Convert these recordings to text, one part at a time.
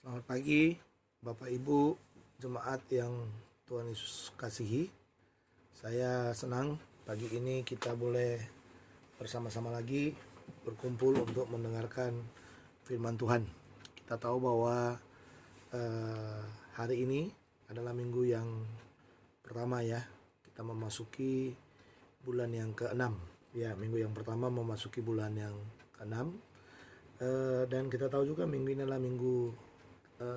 Selamat pagi Bapak Ibu jemaat yang Tuhan Yesus kasihi. Saya senang pagi ini kita boleh bersama-sama lagi berkumpul untuk mendengarkan firman Tuhan. Kita tahu bahwa hari ini adalah minggu yang pertama ya. Kita memasuki bulan yang ke-6. Ya, minggu yang pertama memasuki bulan yang ke-6. Dan kita tahu juga minggu ini adalah minggu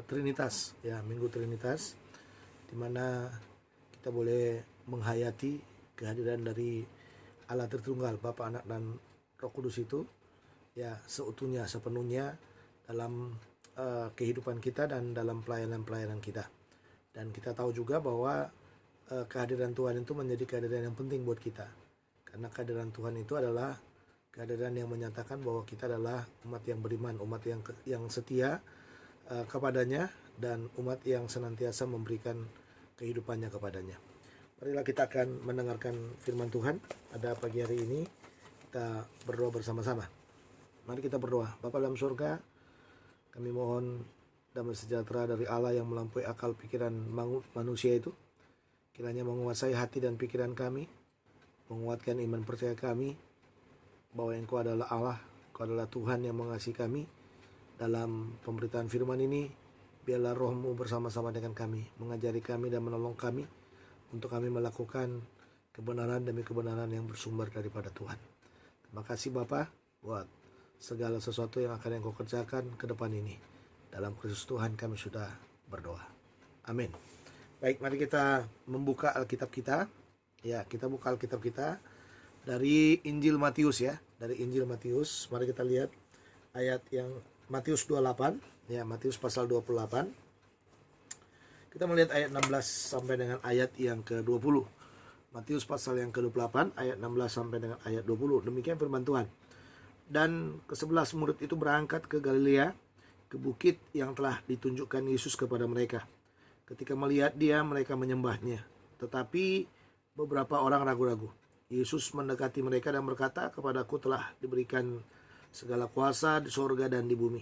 Trinitas ya, minggu Trinitas, di mana kita boleh menghayati kehadiran dari Allah Tritunggal, Bapa, Anak, dan Roh Kudus itu ya seutuhnya, sepenuhnya dalam kehidupan kita dan dalam pelayanan-pelayanan kita. Dan kita tahu juga bahwa kehadiran Tuhan itu menjadi kehadiran yang penting buat kita, karena kehadiran Tuhan itu adalah kehadiran yang menyatakan bahwa kita adalah umat yang beriman, umat yang setia kepadanya, dan umat yang senantiasa memberikan kehidupannya kepadanya. Marilah kita akan mendengarkan firman Tuhan pada pagi hari ini. Kita berdoa bersama-sama. Mari kita berdoa. Bapa dalam surga, kami mohon damai sejahtera dari Allah yang melampaui akal pikiran manusia itu, kiranya menguasai hati dan pikiran kami, menguatkan iman percaya kami bahwa Engkau adalah Allah, Engkau adalah Tuhan yang mengasihi kami. Dalam pemberitaan firman ini, biarlah Roh-Mu bersama-sama dengan kami, mengajari kami dan menolong kami untuk kami melakukan kebenaran demi kebenaran yang bersumber daripada Tuhan. Terima kasih Bapa buat segala sesuatu yang akan Engkau kerjakan ke depan ini. Dalam Kristus Tuhan kami sudah berdoa. Amin. Baik, mari kita membuka Alkitab kita. Ya, kita buka Alkitab kita dari Injil Matius ya. Dari Injil Matius, mari kita lihat ayat yang Matius 28, ya, Matius pasal 28. Kita melihat ayat 16 sampai dengan ayat yang ke-20. Matius pasal yang ke-28, ayat 16 sampai dengan ayat 20. Demikian firman Tuhan. Dan ke-11 murid itu berangkat ke Galilea, ke bukit yang telah ditunjukkan Yesus kepada mereka. Ketika melihat Dia, mereka menyembahnya. Tetapi beberapa orang ragu-ragu. Yesus mendekati mereka dan berkata, "Kepadaku telah diberikan segala kuasa di sorga dan di bumi.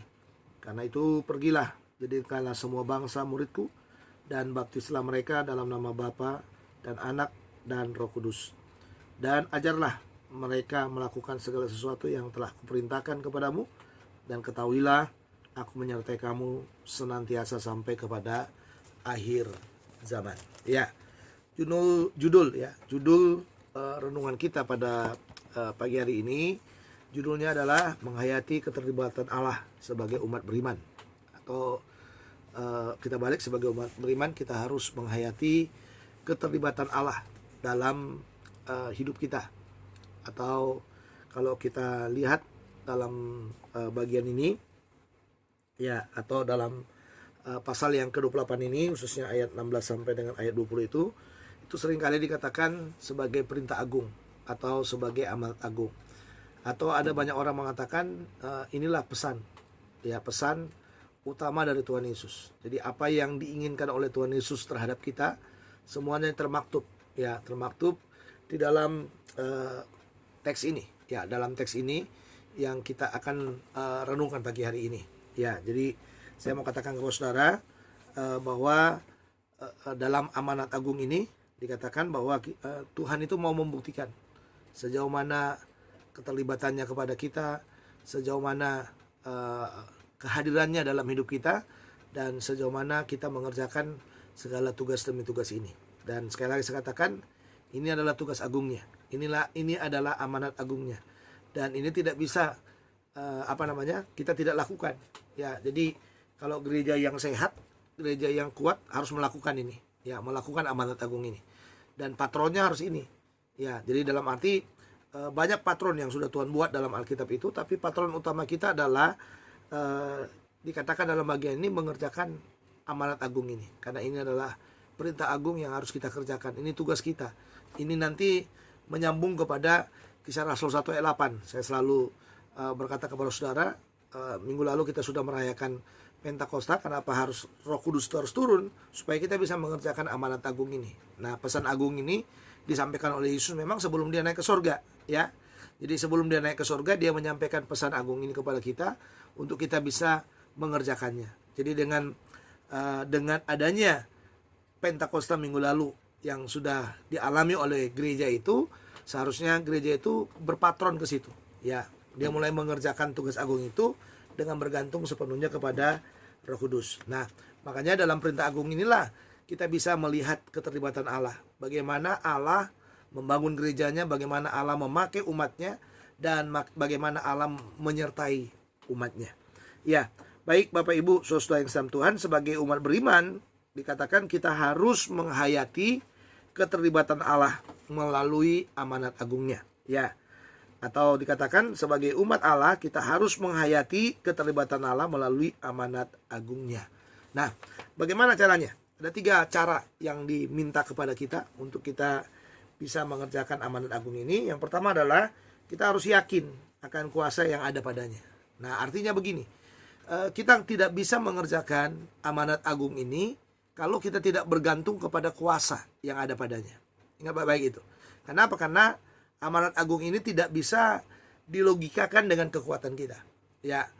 Karena itu pergilah, jadikanlah semua bangsa muridku, dan baptislah mereka dalam nama Bapa dan Anak dan Roh Kudus. Dan ajarlah mereka melakukan segala sesuatu yang telah kuperintahkan kepadamu, dan ketahuilah aku menyertai kamu senantiasa sampai kepada akhir zaman." Ya, judul renungan kita pada pagi hari ini, judulnya adalah menghayati keterlibatan Allah sebagai umat beriman. Atau kita balik, sebagai umat beriman kita harus menghayati keterlibatan Allah dalam hidup kita. Atau kalau kita lihat dalam bagian ini ya, atau dalam pasal yang ke-28 ini, khususnya ayat 16 sampai dengan ayat 20 itu seringkali dikatakan sebagai perintah agung atau sebagai amanat agung. Atau ada banyak orang mengatakan inilah pesan utama dari Tuhan Yesus. Jadi apa yang diinginkan oleh Tuhan Yesus terhadap kita, semuanya termaktub di dalam teks ini. Ya, dalam teks ini yang kita akan renungkan pagi hari ini. Ya, jadi saya mau katakan kepada saudara bahwa dalam amanat agung ini dikatakan bahwa Tuhan itu mau membuktikan sejauh mana keterlibatannya kepada kita, sejauh mana kehadirannya dalam hidup kita, dan sejauh mana kita mengerjakan segala tugas demi tugas ini. Dan sekali lagi saya katakan, ini adalah tugas agungnya. Ini adalah amanat agungnya. Dan ini tidak bisa kita tidak lakukan. Ya, jadi kalau gereja yang sehat, gereja yang kuat harus melakukan ini. Ya, melakukan amanat agung ini. Dan patronnya harus ini. Ya, jadi dalam arti banyak patron yang sudah Tuhan buat dalam Alkitab itu, tapi patron utama kita adalah dikatakan dalam bagian ini mengerjakan amanat agung ini, karena ini adalah perintah agung yang harus kita kerjakan. Ini tugas kita. Ini nanti menyambung kepada Kisah Rasul 1 ayat 8. Saya selalu berkata kepada saudara, minggu lalu kita sudah merayakan Pentakosta. Kenapa harus Roh Kudus terus turun? Supaya kita bisa mengerjakan amanat agung ini. Nah, pesan agung ini disampaikan oleh Yesus memang sebelum dia naik ke sorga, ya. Jadi sebelum dia naik ke sorga, dia menyampaikan pesan agung ini kepada kita untuk kita bisa mengerjakannya. Jadi dengan adanya Pentakosta minggu lalu yang sudah dialami oleh gereja itu, seharusnya gereja itu berpatron ke situ. Ya, dia mulai mengerjakan tugas agung itu dengan bergantung sepenuhnya kepada Roh Kudus. Nah, makanya dalam perintah agung inilah kita bisa melihat keterlibatan Allah. Bagaimana Allah membangun gerejanya, bagaimana Allah memakai umatnya, dan bagaimana Allah menyertai umatnya. Ya, baik Bapak Ibu, saudara yang dalam Tuhan, sebagai umat beriman, dikatakan kita harus menghayati keterlibatan Allah melalui amanat agungnya. Ya, atau dikatakan sebagai umat Allah kita harus menghayati keterlibatan Allah melalui amanat agungnya. Nah, bagaimana caranya? Ada 3 cara yang diminta kepada kita untuk kita bisa mengerjakan amanat agung ini. Yang pertama adalah kita harus yakin akan kuasa yang ada padanya. Nah, artinya begini, kita tidak bisa mengerjakan amanat agung ini kalau kita tidak bergantung kepada kuasa yang ada padanya. Ingat baik-baik itu. Kenapa? Karena amanat agung ini tidak bisa dilogikakan dengan kekuatan kita. Ya,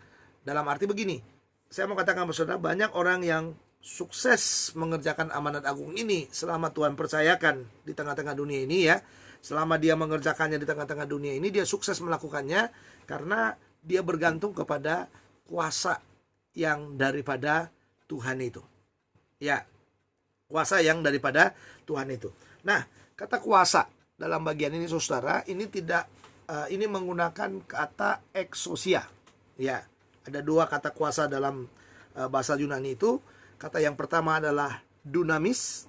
dalam arti begini, saya mau katakan kepada saudara, banyak orang yang sukses mengerjakan amanat agung ini selama Tuhan percayakan di tengah-tengah dunia ini ya. Selama dia mengerjakannya di tengah-tengah dunia ini, dia sukses melakukannya karena dia bergantung kepada kuasa yang daripada Tuhan itu. Ya, kuasa yang daripada Tuhan itu. Nah, kata kuasa dalam bagian ini saudara, ini ini menggunakan kata exousia. Ya, ada 2 kata kuasa dalam bahasa Yunani itu. Kata yang pertama adalah dunamis.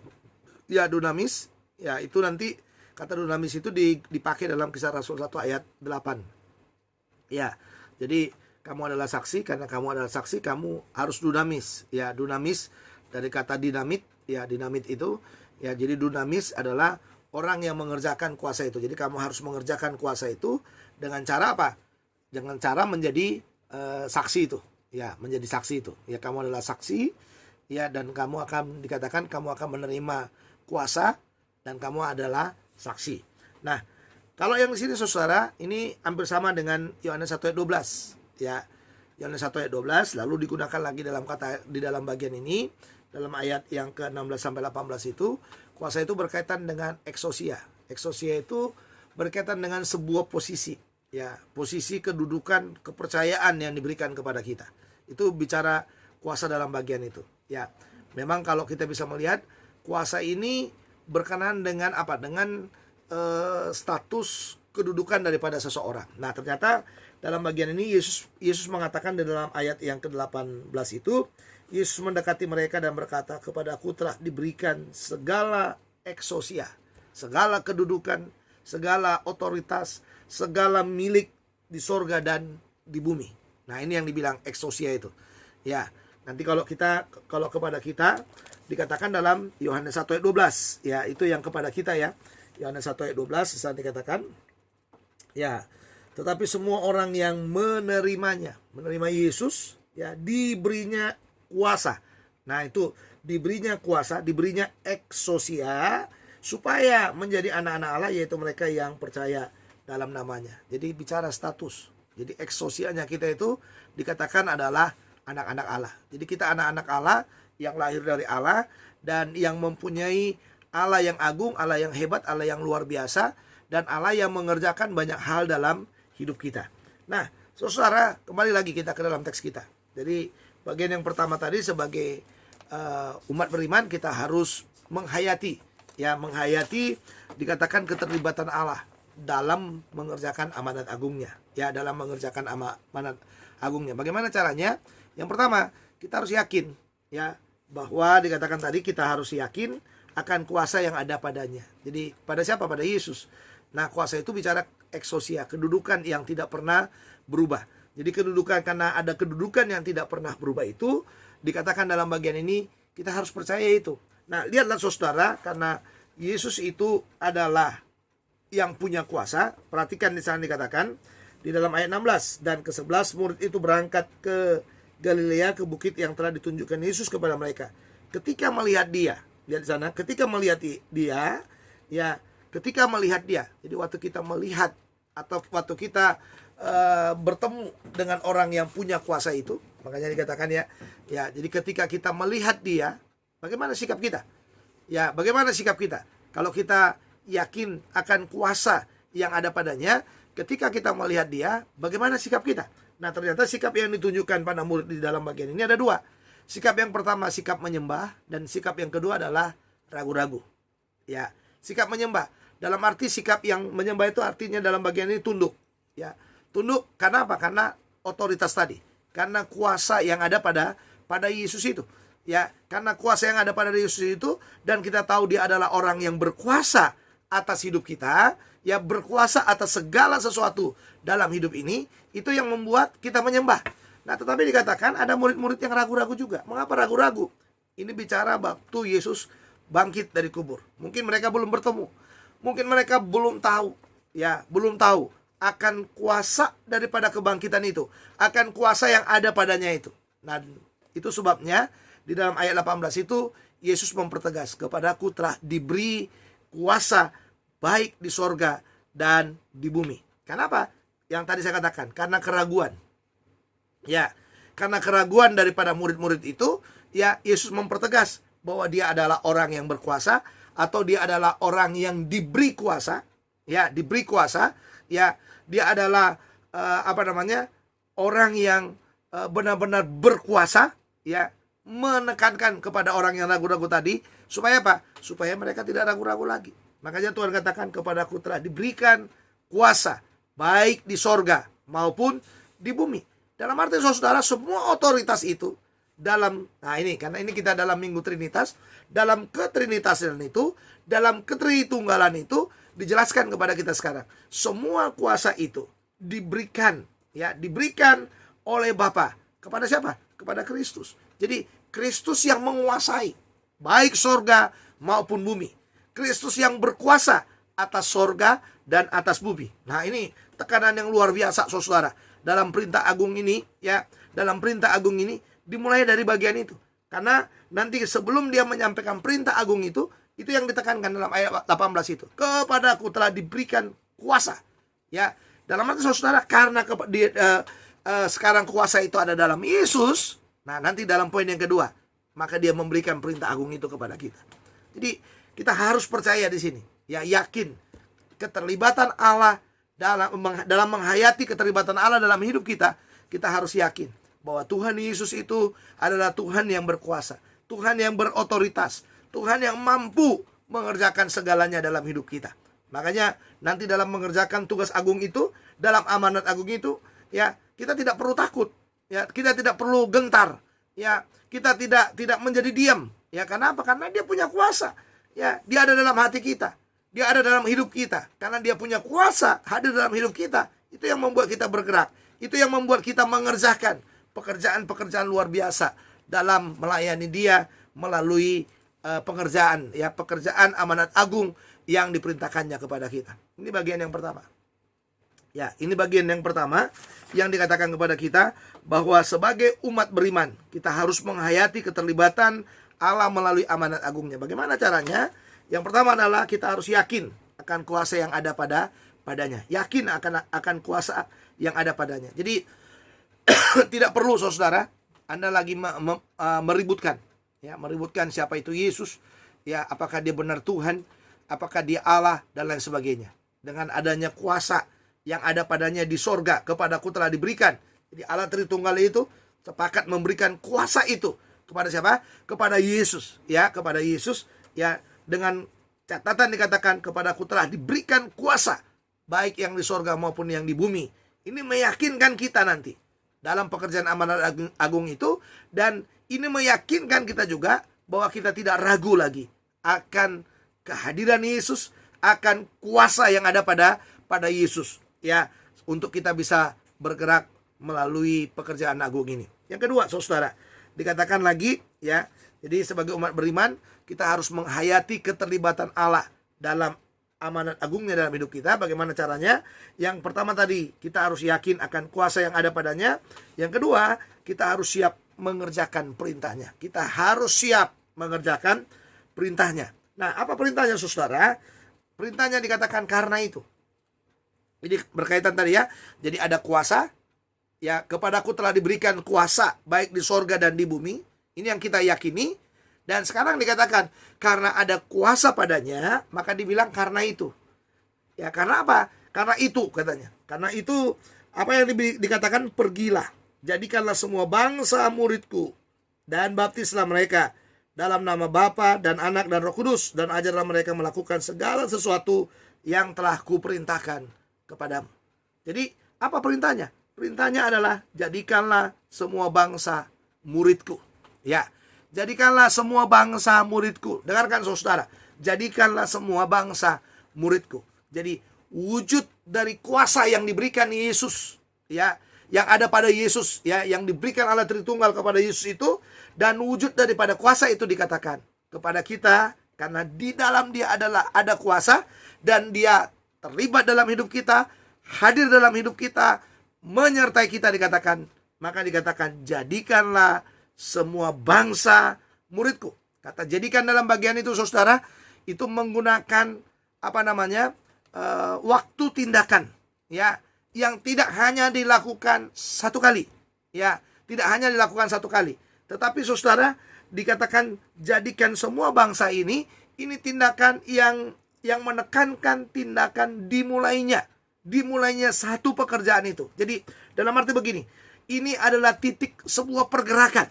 Ya, dunamis. Ya, itu nanti kata dunamis itu dipakai dalam Kisah Rasul 1 ayat 8. Ya, jadi kamu adalah saksi, karena kamu adalah saksi, kamu harus dunamis. Ya, dunamis dari kata dinamit. Ya, dinamit itu. Ya, jadi dunamis adalah orang yang mengerjakan kuasa itu. Jadi kamu harus mengerjakan kuasa itu dengan cara apa? Dengan cara menjadi saksi itu. Ya, menjadi saksi itu. Ya, kamu adalah saksi. Ya, dan kamu akan dikatakan kamu akan menerima kuasa dan kamu adalah saksi. Nah, kalau yang di sini saudara, ini hampir sama dengan Yohanes 1 ayat 12. Ya, Yohanes 1 ayat 12 lalu digunakan lagi dalam kata di dalam bagian ini, dalam ayat yang ke-16 sampai 18 itu, kuasa itu berkaitan dengan exousia. Exousia itu berkaitan dengan sebuah posisi, ya, posisi kedudukan, kepercayaan yang diberikan kepada kita. Itu bicara kuasa dalam bagian itu. Ya, memang kalau kita bisa melihat kuasa ini berkenaan dengan apa? Dengan status kedudukan daripada seseorang. Nah, ternyata dalam bagian ini Yesus mengatakan di dalam ayat yang ke-18 itu, Yesus mendekati mereka dan berkata, "Kepadaku telah diberikan segala exousia, segala kedudukan, segala otoritas, segala milik di sorga dan di bumi." Nah, ini yang dibilang exousia itu. Ya, nanti kalau kepada kita dikatakan dalam Yohanes 1 ayat 12, ya, itu yang kepada kita ya. Yohanes 1 ayat 12 saat dikatakan, ya, tetapi semua orang yang menerima Yesus, ya, diberinya kuasa. Nah, itu diberinya kuasa, diberinya exousia supaya menjadi anak-anak Allah, yaitu mereka yang percaya dalam namanya. Jadi bicara status. Jadi exousianya kita itu dikatakan adalah anak-anak Allah. Jadi kita anak-anak Allah yang lahir dari Allah dan yang mempunyai Allah yang agung, Allah yang hebat, Allah yang luar biasa, dan Allah yang mengerjakan banyak hal dalam hidup kita. Nah, saudara, kembali lagi kita ke dalam teks kita. Jadi bagian yang pertama tadi, sebagai umat beriman kita harus menghayati, ya, menghayati dikatakan keterlibatan Allah dalam mengerjakan amanat agungnya, ya, dalam mengerjakan amanat agungnya. Bagaimana caranya? Yang pertama, kita harus yakin, ya, bahwa dikatakan tadi kita harus yakin akan kuasa yang ada padanya. Jadi pada siapa? Pada Yesus. Nah, kuasa itu bicara exousia, kedudukan yang tidak pernah berubah. Jadi kedudukan, karena ada kedudukan yang tidak pernah berubah itu, dikatakan dalam bagian ini kita harus percaya itu. Nah, lihatlah saudara, karena Yesus itu adalah yang punya kuasa. Perhatikan di sana dikatakan di dalam ayat 16, dan ke-11 murid itu berangkat ke Galilea, ke bukit yang telah ditunjukkan Yesus kepada mereka. Ketika melihat dia, lihat di sana, ketika melihat dia, ya, ketika melihat dia. Jadi waktu kita melihat atau waktu kita bertemu dengan orang yang punya kuasa itu, Makanya dikatakan ya, jadi ketika kita melihat dia, bagaimana sikap kita? Ya, bagaimana sikap kita? Kalau kita yakin akan kuasa yang ada padanya, ketika kita melihat dia, bagaimana sikap kita? Nah, ternyata sikap yang ditunjukkan pada murid di dalam bagian ini ada dua. Sikap yang pertama sikap menyembah, dan sikap yang kedua adalah ragu-ragu. Ya, sikap menyembah dalam arti sikap yang menyembah itu artinya dalam bagian ini tunduk. Ya, tunduk karena apa? Karena otoritas tadi, karena kuasa yang ada pada Yesus itu. Ya, karena kuasa yang ada pada Yesus itu, dan kita tahu dia adalah orang yang berkuasa atas hidup kita, ya, berkuasa atas segala sesuatu dalam hidup ini, itu yang membuat kita menyembah. Nah, tetapi dikatakan ada murid-murid yang ragu-ragu juga. Mengapa ragu-ragu? Ini bicara waktu Yesus bangkit dari kubur. Mungkin mereka belum bertemu. Mungkin mereka belum tahu, ya, belum tahu akan kuasa daripada kebangkitan itu, akan kuasa yang ada padanya itu. Nah, itu sebabnya di dalam ayat 18 itu Yesus mempertegas, kepadaku telah diberi kuasa baik di sorga dan di bumi. Kenapa? Yang tadi saya katakan, karena keraguan. Ya, karena keraguan daripada murid-murid itu, ya, Yesus mempertegas bahwa dia adalah orang yang berkuasa, atau dia adalah orang yang diberi kuasa. Ya, diberi kuasa. Ya, dia adalah orang yang benar-benar berkuasa. Ya, menekankan kepada orang yang ragu-ragu tadi, supaya apa? Supaya mereka tidak ragu-ragu lagi. Makanya Tuhan katakan, kepadaku telah diberikan kuasa baik di sorga maupun di bumi. Dalam arti saudara, semua otoritas itu dalam, nah ini, karena ini kita dalam Minggu Trinitas, dalam ketrinitasan itu, dalam ketritunggalan itu dijelaskan kepada kita sekarang. Semua kuasa itu diberikan, ya, diberikan oleh Bapa kepada siapa? Kepada Kristus. Jadi Kristus yang menguasai baik sorga maupun bumi. Kristus yang berkuasa atas sorga dan atas bumi. Nah, ini tekanan yang luar biasa saudara. Dalam perintah agung ini, ya, dalam perintah agung ini dimulai dari bagian itu. Karena nanti sebelum dia menyampaikan perintah agung itu yang ditekankan dalam ayat 18 itu. Kepadaku telah diberikan kuasa. Ya, dalam arti saudara, karena sekarang kuasa itu ada dalam Yesus. Nah, nanti dalam poin yang kedua, maka dia memberikan perintah agung itu kepada kita. Jadi kita harus percaya di sini, ya, yakin keterlibatan Allah dalam menghayati keterlibatan Allah dalam hidup kita. Kita harus yakin bahwa Tuhan Yesus itu adalah Tuhan yang berkuasa, Tuhan yang berotoritas, Tuhan yang mampu mengerjakan segalanya dalam hidup kita. Makanya nanti dalam mengerjakan tugas agung itu, dalam amanat agung itu, ya, kita tidak perlu takut, ya, kita tidak perlu gentar, ya, kita tidak menjadi diam, ya. Karena apa? Karena dia punya kuasa, ya, dia ada dalam hati kita, dia ada dalam hidup kita. Karena dia punya kuasa hadir dalam hidup kita, itu yang membuat kita bergerak, itu yang membuat kita mengerjakan pekerjaan-pekerjaan luar biasa dalam melayani dia melalui pekerjaan amanat agung yang diperintahkannya kepada kita. Ini bagian yang pertama. Ya, ini bagian yang pertama yang dikatakan kepada kita bahwa sebagai umat beriman kita harus menghayati keterlibatan Allah melalui amanat agungnya. Bagaimana caranya? Yang pertama adalah kita harus yakin akan kuasa yang ada padanya. Yakin akan kuasa yang ada padanya. Jadi tidak perlu saudara Anda lagi meributkan, ya, meributkan siapa itu Yesus, ya, apakah dia benar Tuhan, apakah dia Allah, dan lain sebagainya. Dengan adanya kuasa yang ada padanya di sorga, kepadaku telah diberikan. Jadi Allah Tritunggal itu sepakat memberikan kuasa itu kepada siapa? Kepada Yesus, ya, kepada Yesus, ya, dengan catatan dikatakan kepadaku telah diberikan kuasa baik yang di sorga maupun yang di bumi. Ini meyakinkan kita nanti dalam pekerjaan amanat agung itu, dan ini meyakinkan kita juga bahwa kita tidak ragu lagi akan kehadiran Yesus, akan kuasa yang ada pada Yesus, ya, untuk kita bisa bergerak melalui pekerjaan agung ini. Yang kedua, saudara, dikatakan lagi, ya, jadi sebagai umat beriman kita harus menghayati keterlibatan Allah dalam amanat agungnya dalam hidup kita. Bagaimana caranya? Yang pertama tadi, kita harus yakin akan kuasa yang ada padanya. Yang kedua, kita harus siap mengerjakan perintahnya. Kita harus siap mengerjakan perintahnya. Nah, apa perintahnya saudara? Perintahnya dikatakan karena itu. Jadi berkaitan tadi, ya. Jadi ada kuasa Ya, kepadaku telah diberikan kuasa baik di sorga dan di bumi. Ini yang kita yakini. Dan sekarang dikatakan karena ada kuasa padanya, maka dibilang karena itu. Ya, karena apa? Karena itu katanya. Karena itu apa yang dikatakan, pergilah, jadikanlah semua bangsa muridku dan baptislah mereka dalam nama Bapa dan Anak dan Roh Kudus, dan ajarlah mereka melakukan segala sesuatu yang telah kuperintahkan kepadamu. Jadi apa perintahnya? Perintahnya adalah jadikanlah semua bangsa muridku. Ya, jadikanlah semua bangsa muridku. Dengarkan saudara, jadikanlah semua bangsa muridku. Jadi wujud dari kuasa yang diberikan Yesus, ya, yang ada pada Yesus, ya, yang diberikan Allah Tritunggal kepada Yesus itu, dan wujud daripada kuasa itu dikatakan kepada kita karena di dalam Dia adalah ada kuasa dan Dia terlibat dalam hidup kita, hadir dalam hidup kita, menyertai kita dikatakan. Maka dikatakan jadikanlah semua bangsa muridku. Kata jadikan dalam bagian itu saudara, itu menggunakan apa namanya, waktu tindakan, ya, yang tidak hanya dilakukan satu kali, ya, tidak hanya dilakukan satu kali, tetapi saudara dikatakan jadikan semua bangsa ini tindakan yang menekankan tindakan dimulainya satu pekerjaan itu. Jadi dalam arti begini, ini adalah titik sebuah pergerakan,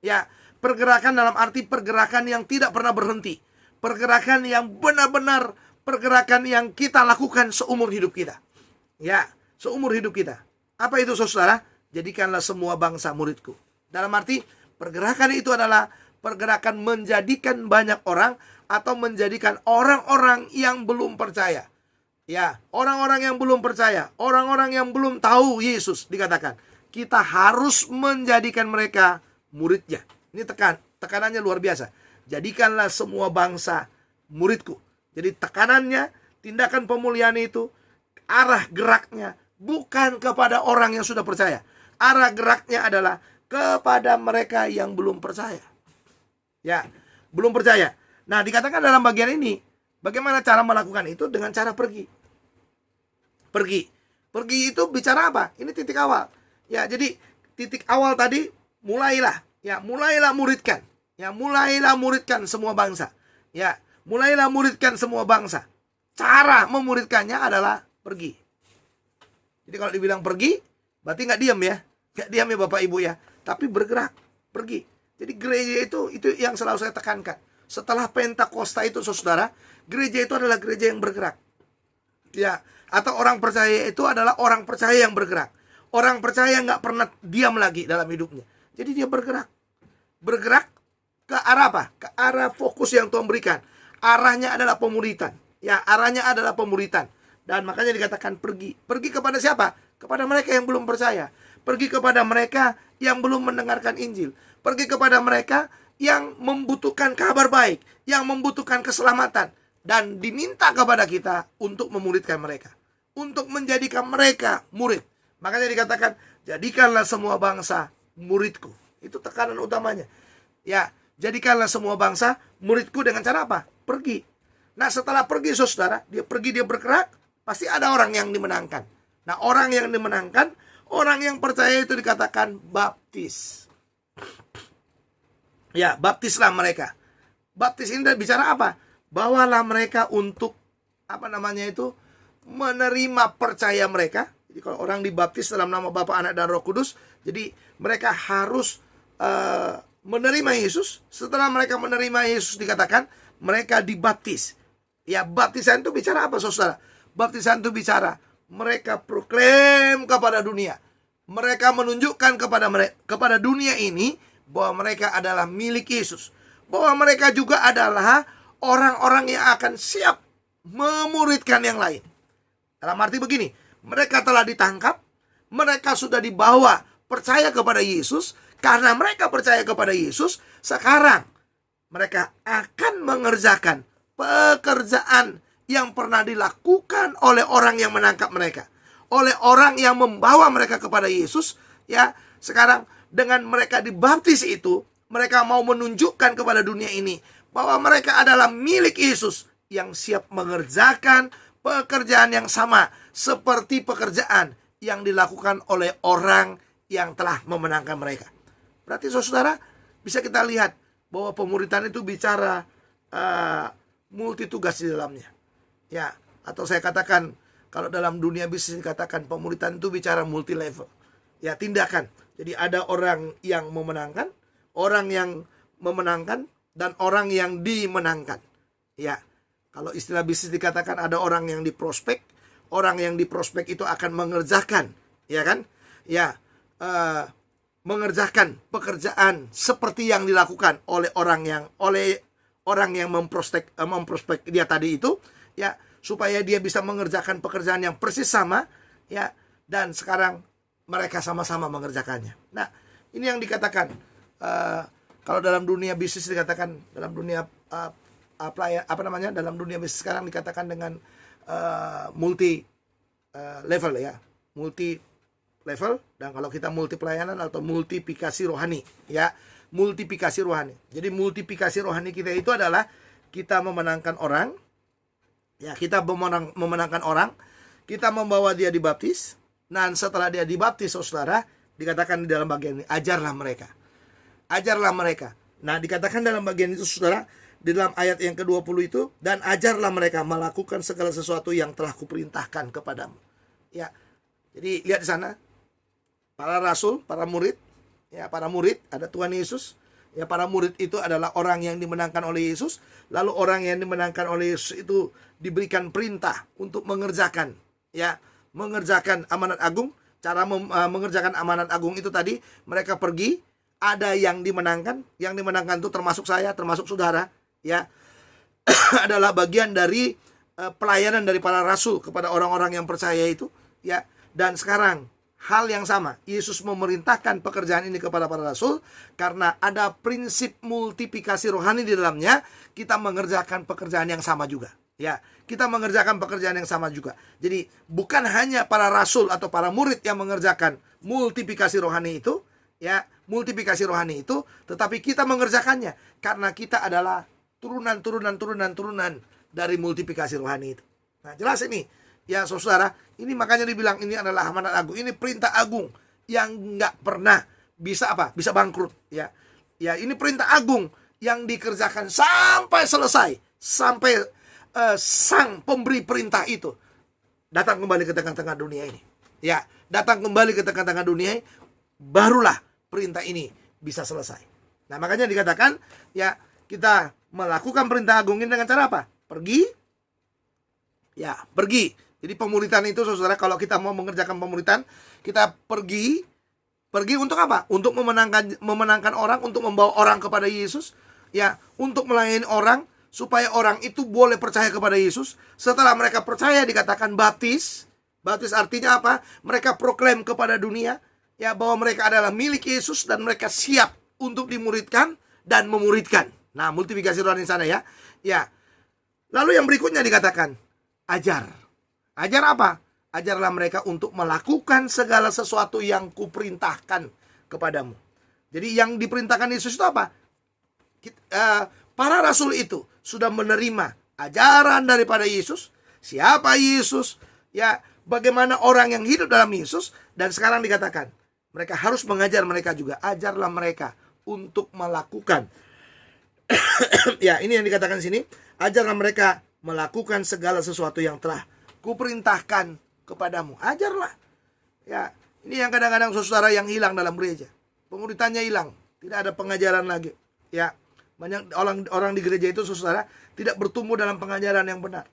ya, pergerakan dalam arti pergerakan yang tidak pernah berhenti, pergerakan yang benar-benar pergerakan yang kita lakukan seumur hidup kita. Ya, seumur hidup kita. Apa itu saudara? Jadikanlah semua bangsa muridku. Dalam arti pergerakan itu adalah pergerakan menjadikan banyak orang atau menjadikan orang-orang yang belum percaya. Ya, orang-orang yang belum percaya, orang-orang yang belum tahu Yesus, dikatakan kita harus menjadikan mereka muridnya. Ini tekanannya luar biasa. Jadikanlah semua bangsa muridku. Jadi tekanannya, tindakan pemulihan itu, arah geraknya bukan kepada orang yang sudah percaya. Arah geraknya adalah kepada mereka yang belum percaya. Ya, belum percaya. Nah, dikatakan dalam bagian ini, bagaimana cara melakukan itu? Dengan cara pergi. Pergi itu bicara apa? Ini titik awal. Ya, jadi titik awal tadi mulailah. Ya, mulailah muridkan. Ya, mulailah muridkan semua bangsa. Ya, mulailah muridkan semua bangsa. Cara memuridkannya adalah pergi. Jadi kalau dibilang pergi, berarti nggak diam ya. Nggak diam ya Bapak Ibu ya. Tapi bergerak, pergi. Jadi gereja itu yang selalu saya tekankan. Setelah Pentakosta itu saudara, gereja itu adalah gereja yang bergerak. Ya, atau orang percaya itu adalah orang percaya yang bergerak. Orang percaya nggak pernah diam lagi dalam hidupnya. Jadi dia bergerak. Bergerak ke arah apa? Ke arah fokus yang Tuhan berikan. Arahnya adalah pemuritan. Ya, arahnya adalah pemuritan. Dan makanya dikatakan pergi. Pergi kepada siapa? Kepada mereka yang belum percaya. Pergi kepada mereka yang belum mendengarkan Injil. Pergi kepada mereka yang membutuhkan kabar baik, yang membutuhkan keselamatan. Dan diminta kepada kita untuk memuridkan mereka, untuk menjadikan mereka murid. Makanya dikatakan jadikanlah semua bangsa muridku. Itu tekanan utamanya. Ya, jadikanlah semua bangsa muridku dengan cara apa? Pergi. Nah, setelah pergi saudara, dia pergi, dia bergerak, pasti ada orang yang dimenangkan. Nah, orang yang dimenangkan, orang yang percaya itu dikatakan baptis. Ya, baptislah mereka. Baptis ini bicara apa? Bawalah mereka untuk menerima percaya mereka. Jadi kalau orang dibaptis dalam nama Bapa, Anak dan Roh Kudus, jadi mereka harus menerima Yesus. Setelah mereka menerima Yesus dikatakan mereka dibaptis. Ya, baptisan itu bicara apa saudara? Baptisan itu bicara mereka proklaim kepada dunia. Mereka menunjukkan kepada dunia ini bahwa mereka adalah milik Yesus. Bahwa mereka juga adalah orang-orang yang akan siap memuridkan yang lain. Dalam arti begini, mereka telah ditangkap, mereka sudah dibawa percaya kepada Yesus. Karena mereka percaya kepada Yesus, sekarang mereka akan mengerjakan pekerjaan yang pernah dilakukan oleh orang yang menangkap mereka, oleh orang yang membawa mereka kepada Yesus. Ya, sekarang dengan mereka dibaptis itu, mereka mau menunjukkan kepada dunia ini bahwa mereka adalah milik Yesus yang siap mengerjakan pekerjaan yang sama seperti pekerjaan yang dilakukan oleh orang yang telah memenangkan mereka. Berarti saudara, bisa kita lihat bahwa pemuritan itu bicara multi tugas di dalamnya. Ya, atau saya katakan kalau dalam dunia bisnis dikatakan pemuritan itu bicara multi level. Ya, tindakan. Jadi ada orang yang memenangkan, dan orang yang dimenangkan. Ya, kalau istilah bisnis dikatakan ada orang yang diprospek, orang yang diprospek itu akan mengerjakan, ya kan? Ya, mengerjakan pekerjaan seperti yang dilakukan oleh orang yang memprospek dia tadi itu, ya, supaya dia bisa mengerjakan pekerjaan yang persis sama, ya, dan sekarang mereka sama-sama mengerjakannya. Nah, ini yang dikatakan kalau dalam dunia bisnis dikatakan, dalam dunia dalam dunia bisnis sekarang dikatakan dengan multi level, ya, multi level. Dan kalau kita multi pelayanan atau multiplikasi rohani, ya, multiplikasi rohani. Jadi multiplikasi rohani kita itu adalah kita memenangkan orang, ya, kita memenangkan orang, kita membawa dia dibaptis, dan setelah dia dibaptis, saudara, dikatakan di dalam bagian ini, ajarlah mereka. Nah, dikatakan dalam bagian itu, saudara, di dalam ayat yang ke-20 itu, dan ajarlah mereka melakukan segala sesuatu yang telah kuperintahkan kepadamu. Ya, jadi lihat di sana, para rasul, para murid, ya, para murid, ada Tuhan Yesus. Ya, para murid itu adalah orang yang dimenangkan oleh Yesus. Lalu orang yang dimenangkan oleh Yesus itu diberikan perintah untuk mengerjakan, ya, mengerjakan amanat agung. Cara mengerjakan amanat agung itu tadi, mereka pergi, ada yang dimenangkan itu termasuk saya, termasuk saudara, ya. Adalah bagian dari pelayanan dari para rasul kepada orang-orang yang percaya itu, ya. Dan sekarang hal yang sama, Yesus memerintahkan pekerjaan ini kepada para rasul karena ada prinsip multiplikasi rohani di dalamnya. Kita mengerjakan pekerjaan yang sama juga, ya. Kita mengerjakan pekerjaan yang sama juga. Jadi bukan hanya para rasul atau para murid yang mengerjakan multiplikasi rohani itu, ya, multiplikasi rohani itu, tetapi kita mengerjakannya karena kita adalah turunan dari multiplikasi rohani itu. Nah, jelas ini, ya, saudara, ini makanya dibilang ini adalah amanat agung, ini perintah agung yang nggak pernah bisa bangkrut, ya. Ya, ini perintah agung yang dikerjakan sampai selesai, sampai sang pemberi perintah itu datang kembali ke tengah-tengah dunia ini, ya, datang kembali ke tengah-tengah dunia ini, barulah perintah ini bisa selesai. Nah, makanya dikatakan, ya, kita melakukan perintah agung ini dengan cara apa? Pergi. Jadi pemuritan itu, saudara, kalau kita mau mengerjakan pemuritan, kita pergi untuk apa? Untuk memenangkan orang, untuk membawa orang kepada Yesus, ya, untuk melayani orang supaya orang itu boleh percaya kepada Yesus. Setelah mereka percaya, dikatakan baptis. Baptis artinya apa? Mereka proklaim kepada dunia, ya, bahwa mereka adalah milik Yesus dan mereka siap untuk dimuridkan dan memuridkan. Nah, multiplikasi rohani sana, ya. Ya. Lalu yang berikutnya dikatakan ajar. Ajar apa? Ajarlah mereka untuk melakukan segala sesuatu yang kuperintahkan kepadamu. Jadi yang diperintahkan Yesus itu apa? Para rasul itu sudah menerima ajaran daripada Yesus. Siapa Yesus? Ya, bagaimana orang yang hidup dalam Yesus. Dan sekarang dikatakan mereka harus mengajar mereka juga. Ajarlah mereka untuk melakukan. Ya, ini yang dikatakan sini. Ajarlah mereka melakukan segala sesuatu yang telah kuperintahkan kepadamu. Ajarlah. Ya, ini yang kadang-kadang saudara yang hilang dalam gereja. Pemuritannya hilang. Tidak ada pengajaran lagi. Ya, banyak orang di gereja itu, saudara, tidak bertumbuh dalam pengajaran yang benar.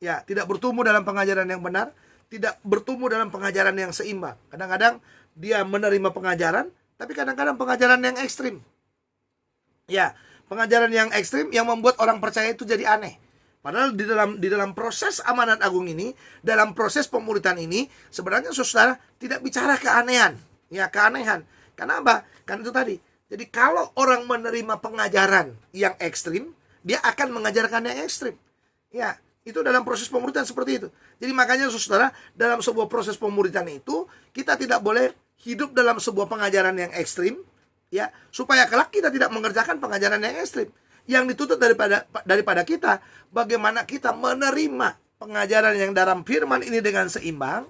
Ya, tidak bertumbuh dalam pengajaran yang benar, tidak bertumbuh dalam pengajaran yang seimbang. Kadang-kadang dia menerima pengajaran, tapi kadang-kadang pengajaran yang ekstrim. Ya, pengajaran yang ekstrim yang membuat orang percaya itu jadi aneh. Padahal di dalam proses amanat agung ini, dalam proses pemuritan ini, sebenarnya saudara tidak bicara keanehan. Ya, keanehan. Kenapa? Karena itu tadi. Jadi kalau orang menerima pengajaran yang ekstrim, dia akan mengajarkan yang ekstrim. Ya, itu dalam proses pemuritan seperti itu. Jadi makanya saudara, dalam sebuah proses pemuritan itu, kita tidak boleh hidup dalam sebuah pengajaran yang ekstrim, ya, supaya kelak kita tidak mengerjakan pengajaran yang ekstrim. Yang dituntut daripada kita, bagaimana kita menerima pengajaran yang dalam firman ini dengan seimbang,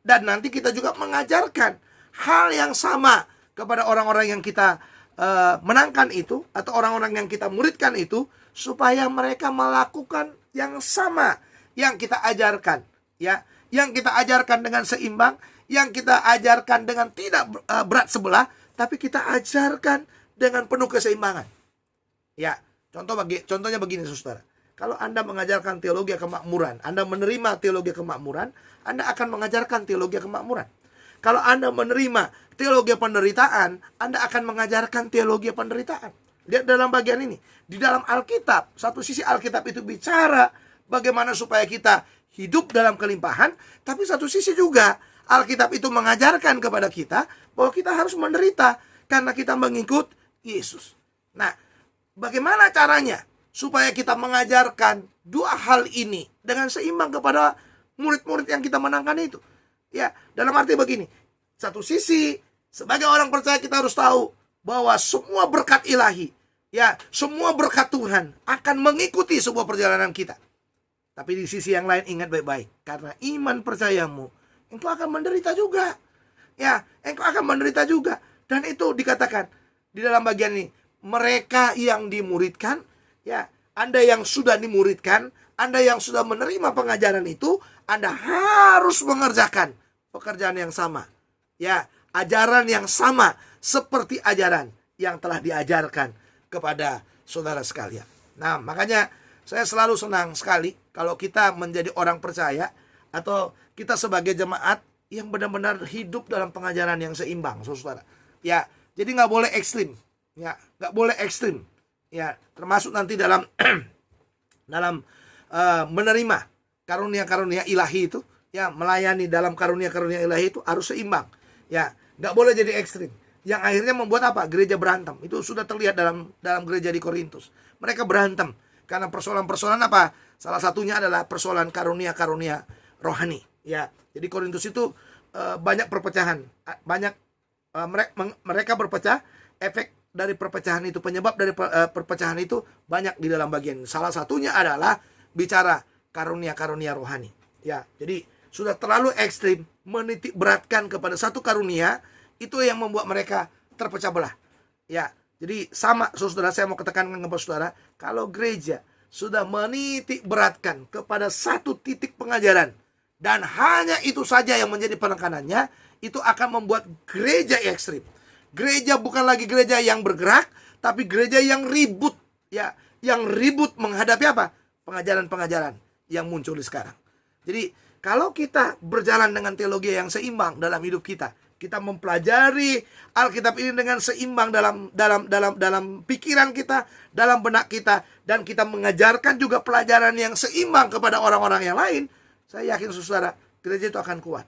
dan nanti kita juga mengajarkan hal yang sama kepada orang-orang yang kita menangkan itu, atau orang-orang yang kita muridkan itu, supaya mereka melakukan yang sama yang kita ajarkan, ya, yang kita ajarkan dengan seimbang, yang kita ajarkan dengan tidak berat sebelah, tapi kita ajarkan dengan penuh keseimbangan. Ya, contohnya begini, saudara. Kalau Anda mengajarkan teologi kemakmuran, Anda menerima teologi kemakmuran, Anda akan mengajarkan teologi kemakmuran. Kalau Anda menerima teologi penderitaan, Anda akan mengajarkan teologi penderitaan. Lihat dalam bagian ini. Di dalam Alkitab, satu sisi Alkitab itu bicara bagaimana supaya kita hidup dalam kelimpahan, tapi satu sisi juga Alkitab itu mengajarkan kepada kita bahwa kita harus menderita karena kita mengikut Yesus. Nah, bagaimana caranya supaya kita mengajarkan dua hal ini dengan seimbang kepada murid-murid yang kita menangkan itu? Ya, dalam arti begini. Satu sisi, sebagai orang percaya kita harus tahu bahwa semua berkat ilahi, ya, semua berkat Tuhan akan mengikuti sebuah perjalanan kita. Tapi di sisi yang lain ingat baik-baik, karena iman percayamu, engkau akan menderita juga. Ya, engkau akan menderita juga. Dan itu dikatakan di dalam bagian ini, mereka yang dimuridkan, ya, Anda yang sudah dimuridkan, Anda yang sudah menerima pengajaran itu, Anda harus mengerjakan pekerjaan yang sama. Ya, ajaran yang sama seperti ajaran yang telah diajarkan kepada saudara sekalian. Nah, makanya saya selalu senang sekali kalau kita menjadi orang percaya atau kita sebagai jemaat yang benar-benar hidup dalam pengajaran yang seimbang, saudara. Ya, jadi nggak boleh ekstrim. Ya, nggak boleh ekstrim. Ya, termasuk nanti dalam menerima karunia-karunia ilahi itu, ya, melayani dalam karunia-karunia ilahi itu harus seimbang. Ya, nggak boleh jadi ekstrim. Yang akhirnya membuat apa? Gereja berantem. Itu sudah terlihat dalam gereja di Korintus. Mereka berantem karena persoalan-persoalan apa? Salah satunya adalah persoalan karunia-karunia rohani. Ya, jadi Korintus itu banyak perpecahan, banyak mereka berpecah. Efek dari perpecahan itu, penyebab dari perpecahan itu banyak di dalam bagian. Salah satunya adalah bicara karunia-karunia rohani. Ya, jadi sudah terlalu ekstrim menitik beratkan kepada satu karunia, itu yang membuat mereka terpecah belah. Ya, jadi sama, saudara, saya mau katakan kepada saudara, kalau gereja sudah menitik beratkan kepada satu titik pengajaran dan hanya itu saja yang menjadi penekanannya, itu akan membuat gereja ekstrim. Gereja bukan lagi gereja yang bergerak, tapi gereja yang ribut, ya, yang ribut menghadapi apa? Pengajaran-pengajaran yang muncul di sekarang. Jadi kalau kita berjalan dengan teologi yang seimbang dalam hidup kita, kita mempelajari Alkitab ini dengan seimbang dalam pikiran kita, dalam benak kita, dan kita mengajarkan juga pelajaran yang seimbang kepada orang-orang yang lain, saya yakin saudara, gereja itu akan kuat.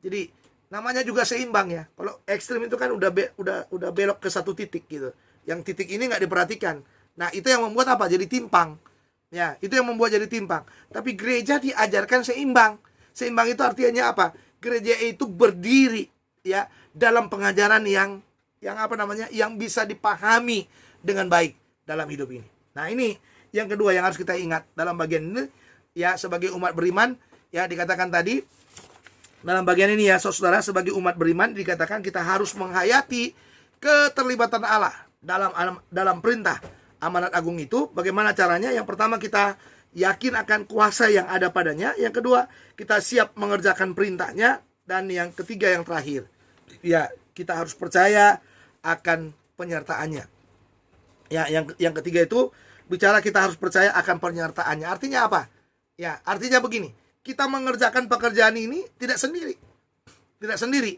Jadi namanya juga seimbang, ya. Kalau ekstrim itu kan udah belok ke satu titik gitu. Yang titik ini nggak diperhatikan. Nah, itu yang membuat apa? Jadi timpang. Ya, itu yang membuat jadi timpang. Tapi gereja diajarkan seimbang. Seimbang itu artinya apa? Gereja itu berdiri, ya, dalam pengajaran yang yang bisa dipahami dengan baik dalam hidup ini. Nah, ini yang kedua yang harus kita ingat dalam bagian ini, ya, sebagai umat beriman, ya, dikatakan tadi dalam bagian ini, ya, saudara, sebagai umat beriman dikatakan kita harus menghayati keterlibatan Allah dalam perintah amanat agung itu. Bagaimana caranya? Yang pertama, kita yakin akan kuasa yang ada padanya. Yang kedua, kita siap mengerjakan perintahnya. Dan yang ketiga, yang terakhir, ya, kita harus percaya akan penyertaannya. Ya, yang ketiga itu bicara kita harus percaya akan penyertaannya. Artinya apa? Ya, artinya begini, kita mengerjakan pekerjaan ini tidak sendiri. Tidak sendiri.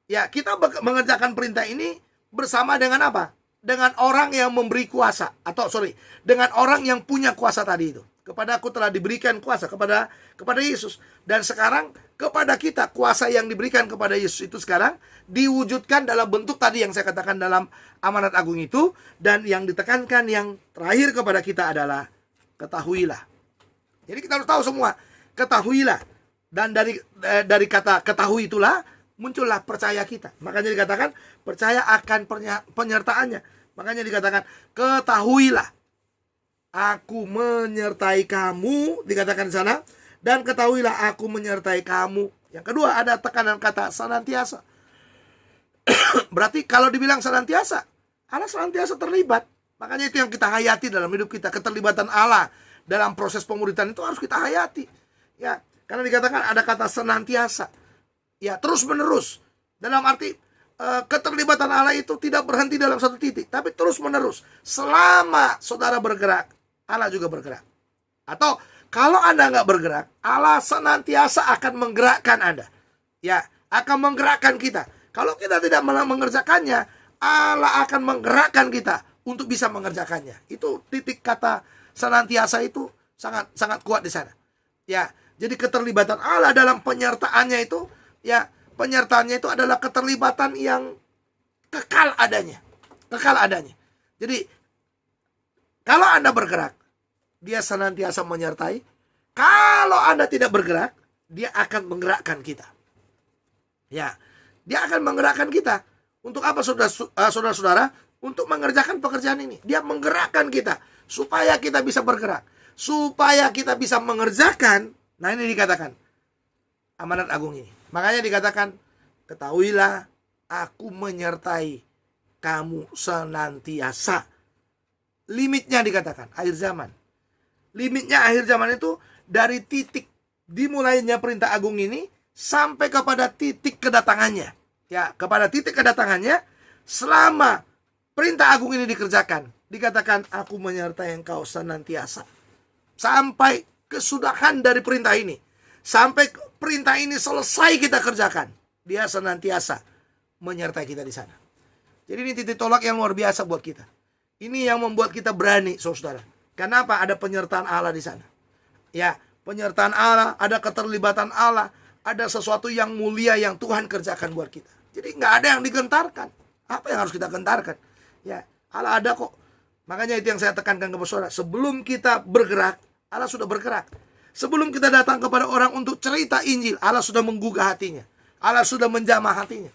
Ya, kita mengerjakan perintah ini bersama dengan apa? Dengan orang yang memberi kuasa, dengan orang yang punya kuasa tadi itu. Kepada aku telah diberikan kuasa, kepada Yesus. Dan sekarang kepada kita, kuasa yang diberikan kepada Yesus itu sekarang diwujudkan dalam bentuk tadi yang saya katakan dalam amanat agung itu. Dan yang ditekankan yang terakhir kepada kita adalah ketahuilah. Jadi kita harus tahu semua, ketahuilah. Dan dari kata ketahui itulah muncullah percaya kita. Makanya dikatakan percaya akan penyertaannya. Makanya dikatakan ketahuilah, aku menyertai kamu, dikatakan di sana. Dan ketahuilah aku menyertai kamu. Yang kedua ada tekanan kata senantiasa. Berarti kalau dibilang senantiasa, Allah senantiasa terlibat. Makanya itu yang kita hayati dalam hidup kita. Keterlibatan Allah dalam proses pemuridan itu harus kita hayati. Ya, karena dikatakan ada kata senantiasa. Ya, terus menerus. Dalam arti keterlibatan Allah itu tidak berhenti dalam satu titik, tapi terus menerus. Selama saudara bergerak, Allah juga bergerak. Atau kalau Anda nggak bergerak, Allah senantiasa akan menggerakkan Anda. Ya, akan menggerakkan kita. Kalau kita tidak mengerjakannya, Allah akan menggerakkan kita untuk bisa mengerjakannya. Itu titik kata senantiasa itu sangat kuat di sana. Ya, jadi keterlibatan Allah dalam penyertaannya itu, ya, penyertaannya itu adalah keterlibatan yang kekal adanya. Kekal adanya. Jadi kalau Anda bergerak, dia senantiasa menyertai. Kalau Anda tidak bergerak, dia akan menggerakkan kita. Ya, dia akan menggerakkan kita. Untuk apa saudara-saudara? Untuk mengerjakan pekerjaan ini. Dia menggerakkan kita supaya kita bisa bergerak, supaya kita bisa mengerjakan. Nah, ini dikatakan amanat agung ini. Makanya dikatakan, ketahuilah aku menyertai kamu senantiasa. Limitnya dikatakan akhir zaman. Limitnya akhir zaman itu dari titik dimulainya perintah agung ini sampai kepada titik kedatangannya. Ya, kepada titik kedatangannya, selama perintah agung ini dikerjakan, dikatakan aku menyertai engkau senantiasa. Sampai kesudahan dari perintah ini, sampai perintah ini selesai kita kerjakan, dia senantiasa menyertai kita di sana. Jadi ini titik tolak yang luar biasa buat kita. Ini yang membuat kita berani, saudara. Kenapa? Ada penyertaan Allah di sana. Ya, penyertaan Allah, ada keterlibatan Allah, ada sesuatu yang mulia yang Tuhan kerjakan buat kita. Jadi nggak ada yang digentarkan. Apa yang harus kita gentarkan? Ya, Allah ada kok. Makanya itu yang saya tekankan kepada saudara. Sebelum kita bergerak, Allah sudah bergerak. Sebelum kita datang kepada orang untuk cerita Injil, Allah sudah menggugah hatinya. Allah sudah menjamah hatinya.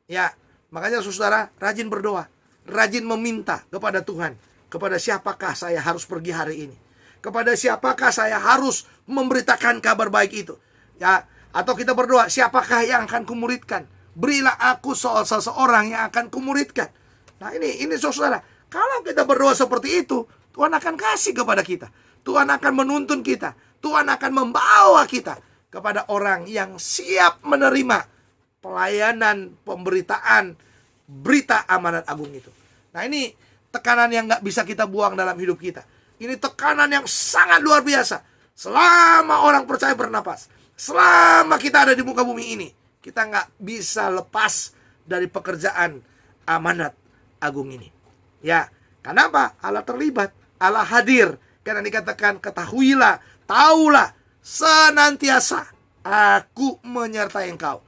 Ya, makanya saudara rajin berdoa, rajin meminta kepada Tuhan, kepada siapakah saya harus pergi hari ini? Kepada siapakah saya harus memberitakan kabar baik itu? Ya, atau kita berdoa, siapakah yang akan kumuridkan? Berilah aku seseorang yang akan kumuridkan. Nah, ini saudara, kalau kita berdoa seperti itu, Tuhan akan kasih kepada kita. Tuhan akan menuntun kita. Tuhan akan membawa kita kepada orang yang siap menerima pelayanan, pemberitaan, berita amanat agung itu. Nah, ini tekanan yang gak bisa kita buang dalam hidup kita. Ini tekanan yang sangat luar biasa. Selama orang percaya bernapas, selama kita ada di muka bumi ini, kita gak bisa lepas dari pekerjaan amanat agung ini. Ya, kenapa? Allah terlibat, Allah hadir. Karena dikatakan, ketahuilah, taulah, senantiasa aku menyertai engkau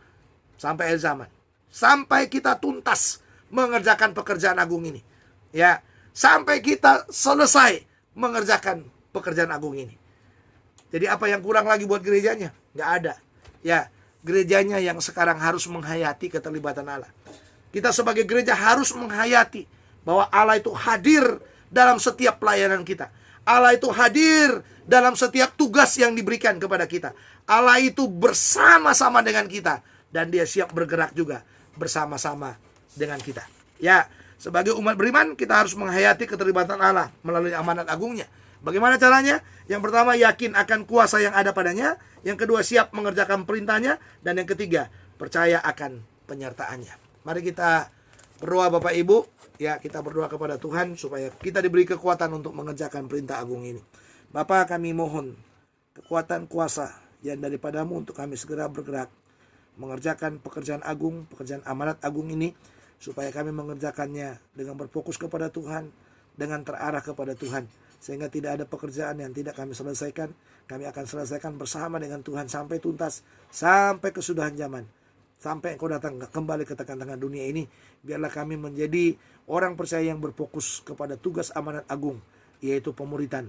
sampai akhir zaman. Sampai kita tuntas mengerjakan pekerjaan agung ini. Ya, sampai kita selesai mengerjakan pekerjaan agung ini. Jadi apa yang kurang lagi buat gerejanya? Nggak ada. Ya, gerejanya yang sekarang harus menghayati keterlibatan Allah. Kita sebagai gereja harus menghayati bahwa Allah itu hadir dalam setiap pelayanan kita. Allah itu hadir dalam setiap tugas yang diberikan kepada kita. Allah itu bersama-sama dengan kita. Dan dia siap bergerak juga bersama-sama dengan kita. Ya, sebagai umat beriman kita harus menghayati keterlibatan Allah melalui amanat agungnya. Bagaimana caranya? Yang pertama, yakin akan kuasa yang ada padanya. Yang kedua, siap mengerjakan perintahnya. Dan yang ketiga, percaya akan penyertaannya. Mari kita berdoa Bapak Ibu. Ya, kita berdoa kepada Tuhan supaya kita diberi kekuatan untuk mengerjakan perintah agung ini. Bapa, kami mohon kekuatan kuasa yang daripadamu untuk kami segera bergerak mengerjakan pekerjaan agung, pekerjaan amanat agung ini, supaya kami mengerjakannya dengan berfokus kepada Tuhan, dengan terarah kepada Tuhan, sehingga tidak ada pekerjaan yang tidak kami selesaikan. Kami akan selesaikan bersama dengan Tuhan sampai tuntas, sampai kesudahan zaman, sampai Engkau datang kembali ke tengah-tengah dunia ini. Biarlah kami menjadi orang percaya yang berfokus kepada tugas amanat agung, yaitu pemuridan.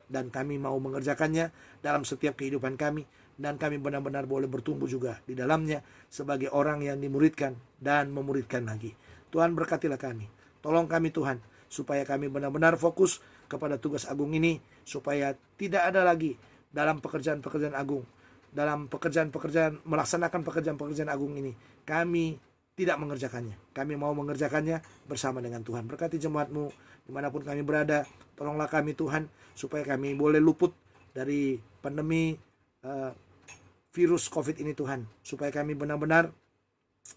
Dan kami mau mengerjakannya dalam setiap kehidupan kami. Dan kami benar-benar boleh bertumbuh juga di dalamnya sebagai orang yang dimuridkan dan memuridkan lagi. Tuhan berkatilah kami. Tolong kami Tuhan, supaya kami benar-benar fokus kepada tugas agung ini. Supaya tidak ada lagi dalam pekerjaan-pekerjaan agung, dalam pekerjaan-pekerjaan, melaksanakan pekerjaan-pekerjaan agung ini, kami tidak mengerjakannya. Kami mau mengerjakannya bersama dengan Tuhan. Berkati jemaat-Mu dimanapun kami berada. Tolonglah kami Tuhan, supaya kami boleh luput dari pandemi virus COVID ini Tuhan. Supaya kami benar-benar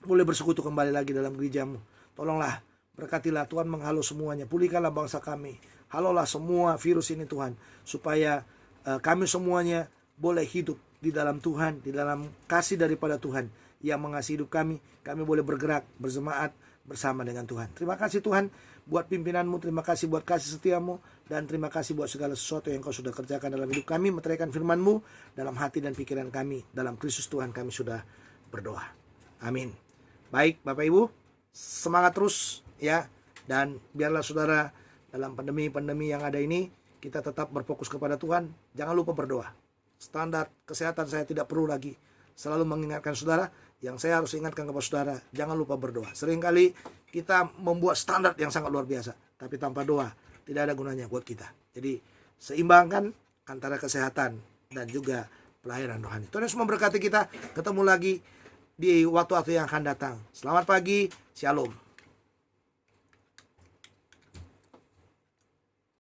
boleh bersekutu kembali lagi dalam gereja-Mu. Tolonglah, berkatilah Tuhan, menghalau semuanya. Pulihkanlah bangsa kami. Halaulah semua virus ini Tuhan. Supaya kami semuanya boleh hidup di dalam Tuhan, di dalam kasih daripada Tuhan yang mengasihi hidup kami boleh bergerak, berjemaat bersama dengan Tuhan. Terima kasih Tuhan buat pimpinan-Mu, terima kasih buat kasih setia-Mu, dan terima kasih buat segala sesuatu yang Kau sudah kerjakan dalam hidup kami, meteraikan firman-Mu dalam hati dan pikiran kami. Dalam Kristus Tuhan kami sudah berdoa. Amin. Baik Bapak Ibu, semangat terus ya, dan biarlah saudara dalam pandemi yang ada ini, kita tetap berfokus kepada Tuhan. Jangan lupa berdoa. Standar kesehatan saya tidak perlu lagi selalu mengingatkan saudara. Yang saya harus ingatkan kepada saudara, jangan lupa berdoa. Seringkali kita membuat standar yang sangat luar biasa, tapi tanpa doa tidak ada gunanya buat kita. Jadi seimbangkan antara kesehatan dan juga pelayanan rohani. Tuhan Yesus memberkati kita. Ketemu lagi di waktu-waktu yang akan datang. Selamat pagi, shalom.